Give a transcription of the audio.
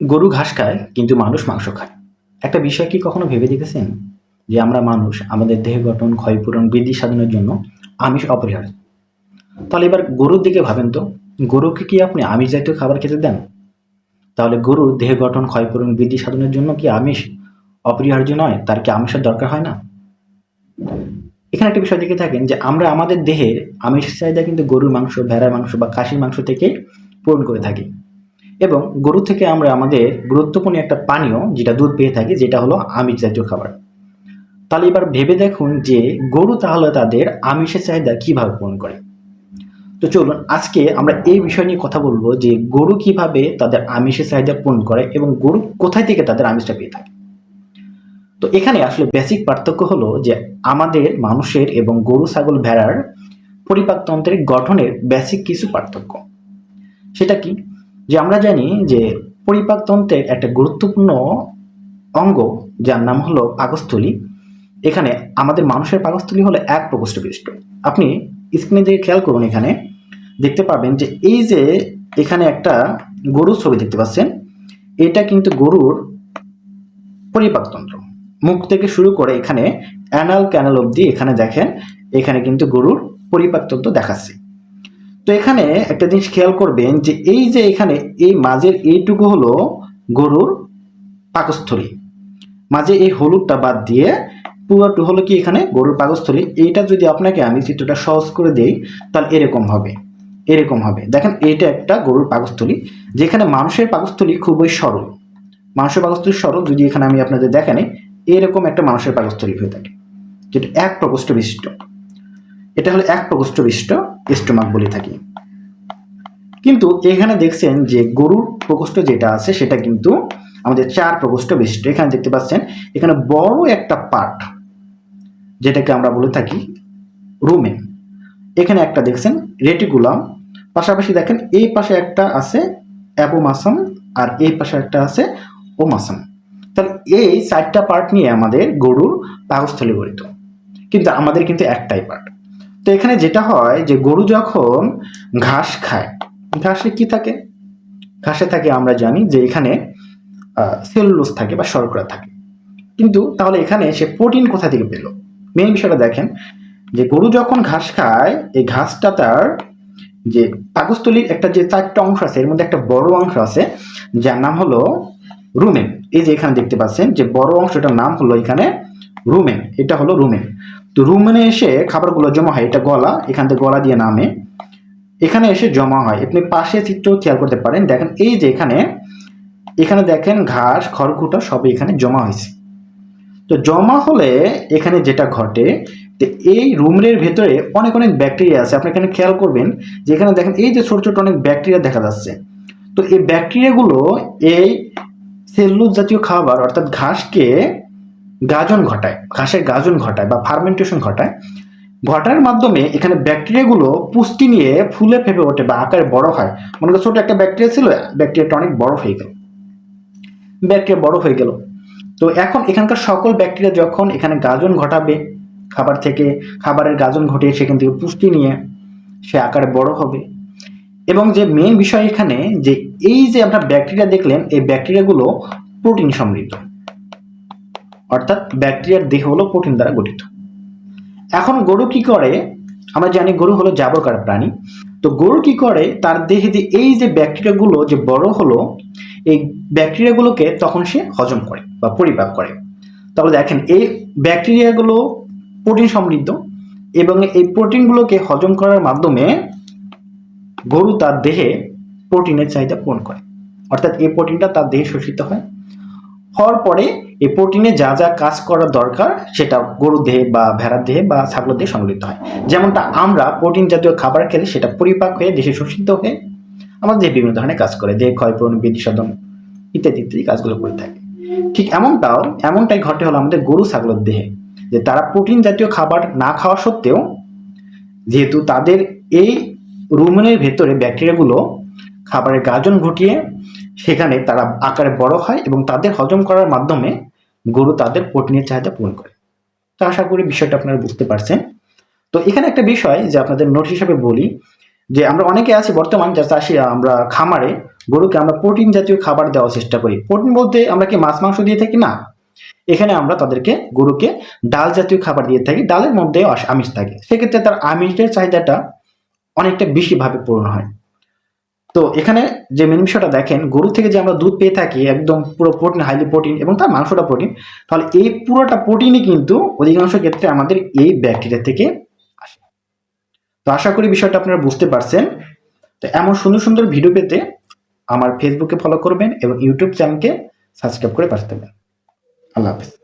গরু ঘাস খায় কিন্তু মানুষ মাংস খায়। একটা বিষয় কি কখনো ভেবে দেখেছেন যে আমরা মানুষ আমাদের দেহ গঠন, ক্ষয়পূরণ, বৃদ্ধি সাধনের জন্য আমিষ অপরিহার্য। তাহলে এবার গরুর দিকে ভাবেন তো, গরুকে কি আপনি আমিষ জাতীয় খাবার খেতে দেন? তাহলে গরুর দেহ গঠন, ক্ষয়পূরণ, বৃদ্ধি সাধনের জন্য কি আমিষ অপরিহার্য নয়? তার কি আমিষের দরকার হয় না? এখানে একটা বিষয় দেখে থাকেন যে আমরা আমাদের দেহের আমিষের চাহিদা কিন্তু গরুর মাংস, ভেড়ার মাংস বা খাসির মাংস থেকে পূরণ করে থাকি। এবং গরু থেকে আমরা আমাদের গুরুত্বপূর্ণ একটা পানীয় যেটা দুধ পেয়ে থাকি, যেটা হলো আমিষ জাতীয় খাবার। তাহলে এবার ভেবে দেখুন যে গরু তাহলে তাদের আমিষের চাহিদা কিভাবে পূরণ করে। তো চলুন আজকে আমরা এই বিষয় নিয়ে কথা বলবো যে গরু কিভাবে তাদের আমিষের চাহিদা পূরণ করে এবং গরু কোথায় থেকে তাদের আমিষটা পেয়ে থাকে। তো এখানে আসলে বেসিক পার্থক্য হলো যে আমাদের মানুষের এবং গরু, ছাগল, ভেড়ার পরিপাকতন্ত্রের গঠনের বেসিক কিছু পার্থক্য। সেটা কি? যে আমরা জানি যে পরিপাকতন্ত্রের একটা গুরুত্বপূর্ণ অঙ্গ যার নাম হলো পাকস্থলী। এখানে আমাদের মানুষের পাকস্থলী হলো এক প্রকোষ্ঠ বিশিষ্ট। আপনি স্ক্রিনে দিকে খেয়াল করুন, এখানে দেখতে পাবেন যে এই যে এখানে একটা গরুর ছবি দেখতে পাচ্ছেন, এটা কিন্তু গরুর পরিপাকতন্ত্র। মুখ থেকে শুরু করে এখানে অ্যানাল ক্যানাল অবধি এখানে দেখেন, এখানে কিন্তু গরুর পরিপাকতন্ত্র দেখাচ্ছে। তো এখানে একটা জিনিস খেয়াল করবেন যে এই যে এখানে এই মাঝের এইটুকু হলো গরুর পাকস্থলী। মাঝে এই হলুদটা বাদ দিয়ে পুরোটা হলো কি এখানে গরুর পাকস্থলী। এইটা যদি আপনাকে আমি চিত্রটা সহজ করে দেই তাহলে এরকম হবে দেখেন, এইটা একটা গরুর পাকস্থলী, যেখানে মানুষের পাকস্থলী খুবই সরল। মানুষের পাকস্থলী সরল, যদি এখানে আমি আপনাদের দেখানি, এরকম একটা মানুষের পাকস্থলী হয়ে থাকে, যেটা এক প্রকোষ্ঠ বিশিষ্ট। এটা হলো এক প্রকোষ্ঠ বিশিষ্ট স্টোমাক বলে থাকি। কিন্তু এখানে দেখছেন যে গরুর প্রকোষ্ঠ যেটা আছে সেটা কিন্তু আমাদের চার প্রকোষ্ঠ বিশিষ্ট। এখানে দেখতে পাচ্ছেন এখানে বড় একটা পার্ট, যেটাকে আমরা বলে থাকি রুমেন। এখানে একটা দেখছেন রেটিকুলাম, পাশাপাশি দেখেন এই পাশে একটা আছে অ্যাপোমাসম আর এই পাশে একটা আছে ওমাসম। তাহলে এই চারটা পার্ট নিয়ে আমাদের গরুর পাকস্থলী গঠিত, কিন্তু আমাদের কিন্তু একটাই পার্ট। তো এখানে যেটা হয় যে গরু যখন ঘাস খায়, ঘাসে কি থাকে? ঘাসে থাকে আমরা জানি যে এখানে সেলুলোজ থাকে বা শর্করা থাকে। কিন্তু তাহলে এখানে সে প্রোটিন কোথা থেকে পেল? মেইন বিষয়টা দেখেন যে গরু যখন ঘাস খায়, এই ঘাসটা তার যে পাকস্থলীর একটা যে চারটা অংশ আছে, এর মধ্যে একটা বড় অংশ আছে যার নাম হলো রুমেন। এই যে এখানে দেখতে পাচ্ছেন যে বড় অংশটার নাম হলো এখানে রুমেন, এটা হলো রুমেন। তো রুমেনে এসে খাবারগুলো জমা হয়, এটা গলা, এখান থেকে গলা দিয়ে নামে এখানে এসে জমা হয়। আপনি পাশে চিত্র খেয়াল করতে পারেন, দেখেন এই যে এখানে দেখেন ঘাস, খড়কুটা সব এখানে জমা হয়েছে। তো জমা হলে এখানে যেটা ঘটে, যে এই রুমের ভেতরে অনেক অনেক ব্যাকটেরিয়া আছে। আপনি এখানে খেয়াল করবেন যে এখানে দেখেন এই যে ছোট ছোট অনেক ব্যাকটেরিয়া দেখা যাচ্ছে। তো এই ব্যাকটেরিয়াগুলো এই সেলুলোজ জাতীয় খাবার অর্থাৎ ঘাসকে গাজন ঘটায়, ঘাসের গাজন ঘটায় বা ফার্মেন্টেশন ঘটার মাধ্যমে এখানে ব্যাকটেরিয়াগুলো পুষ্টি নিয়ে ফুলে ফেপে ওঠে বা আকারে বড় হয়। মনে করেন ছোট একটা ব্যাকটেরিয়া ছিল, ব্যাকটেরিয়াটা অনেক বড় হয়ে গেল। তো এখন এখানকার সকল ব্যাকটেরিয়া যখন এখানে গাজন ঘটাবে, খাবার থেকে খাবারের গাজন ঘটিয়ে সেখান থেকে পুষ্টি নিয়ে সে আকারে বড় হবে। এবং যে মেইন বিষয় এখানে যে এই যে আপনার ব্যাকটেরিয়া দেখলেন, এই ব্যাকটেরিয়াগুলো প্রোটিন সমৃদ্ধ, অর্থাৎ ব্যাকটেরিয়ার দেহ হলো প্রোটিন দ্বারা গঠিত। এখন গরু কি করে? আমরা জানি গরু হলো জাবরকার প্রাণী। তো গরু কি করে? তার দেহে যে এই যে ব্যাকটেরিয়াগুলো যে বড় হলো, এই ব্যাকটেরিয়াগুলোকে তখন সে হজম করে বা পরিপাক করে। তাহলে দেখেন এই ব্যাকটেরিয়াগুলো প্রোটিন সমৃদ্ধ এবং এই প্রোটিনগুলোকে হজম করার মাধ্যমে গরু তার দেহে প্রোটিনের চাহিদা পূরণ করে, অর্থাৎ এই প্রোটিনটা তার দেহে শোষিত হওয়ার পরে এই প্রোটিনে যা যা কাজ করা দরকার সেটা গরুর দেহে বা ভেড়ার দেহে বা ছাগলের দেহে সংগৃহীত হয়। যেমনটা আমরা প্রোটিন জাতীয় খাবার খেলে সেটা পরিপাক হয়ে দেহে শোষিত হয়ে আমাদের দেহে বিভিন্ন ধরনের কাজ করে, দেহে ক্ষয়পূরণ, বৃদ্ধি সাধন ইত্যাদি ইত্যাদি কাজগুলো করে থাকে। ঠিক এমনটাই ঘটে হলো আমাদের গরু ছাগলের দেহে, যে তারা প্রোটিন জাতীয় খাবার না খাওয়া সত্ত্বেও যেহেতু তাদের এই রুমেনের ভেতরে ব্যাকটেরিয়াগুলো খাবারের গাজন ঘটিয়ে সেখানে তারা আকারে বড় হয় এবং তাদের হজম করার মাধ্যমে গরু তাদের প্রোটিনের চাহিদা পূরণ করে। তো আশা করি বিষয়টা আপনারা বুঝতে পারছেন। তো এখানে একটা বিষয় যে আপনাদের নোট হিসাবে বলি, যে আমরা অনেকে আছি বর্তমান যা চাষিরা, আমরা খামারে গরুকে আমরা প্রোটিন জাতীয় খাবার দেওয়ার চেষ্টা করি। প্রোটিন বলতে আমরা কি মাছ মাংস দিয়ে থাকি না, এখানে আমরা গরুকে ডাল জাতীয় খাবার দিয়ে থাকি, ডালের মধ্যে আমিষ থাকে, সেক্ষেত্রে তার আমিষের চাহিদাটা অনেকটা বেশি ভাবে পূরণ হয়। তো এখানে যে মেন বিষয়টা দেখেন, গরু থেকে যে আমরা দুধ পেয়ে থাকি একদম পুরো প্রোটিন, হাইলি প্রোটিন, এবং তার মাংসটা প্রোটিন, তাহলে এই পুরোটা প্রোটিনই কিন্তু অধিকাংশ ক্ষেত্রে আমাদের এই ব্যাকটেরিয়া থেকে আসে। তো আশা করি বিষয়টা আপনারা বুঝতে পারছেন। তো এমন সুন্দর সুন্দর ভিডিও পেতে আমার ফেসবুকে ফলো করবেন এবং ইউটিউব চ্যানেলকে সাবস্ক্রাইব করে পাশে থাকবেন। আল্লাহ হাফেজ।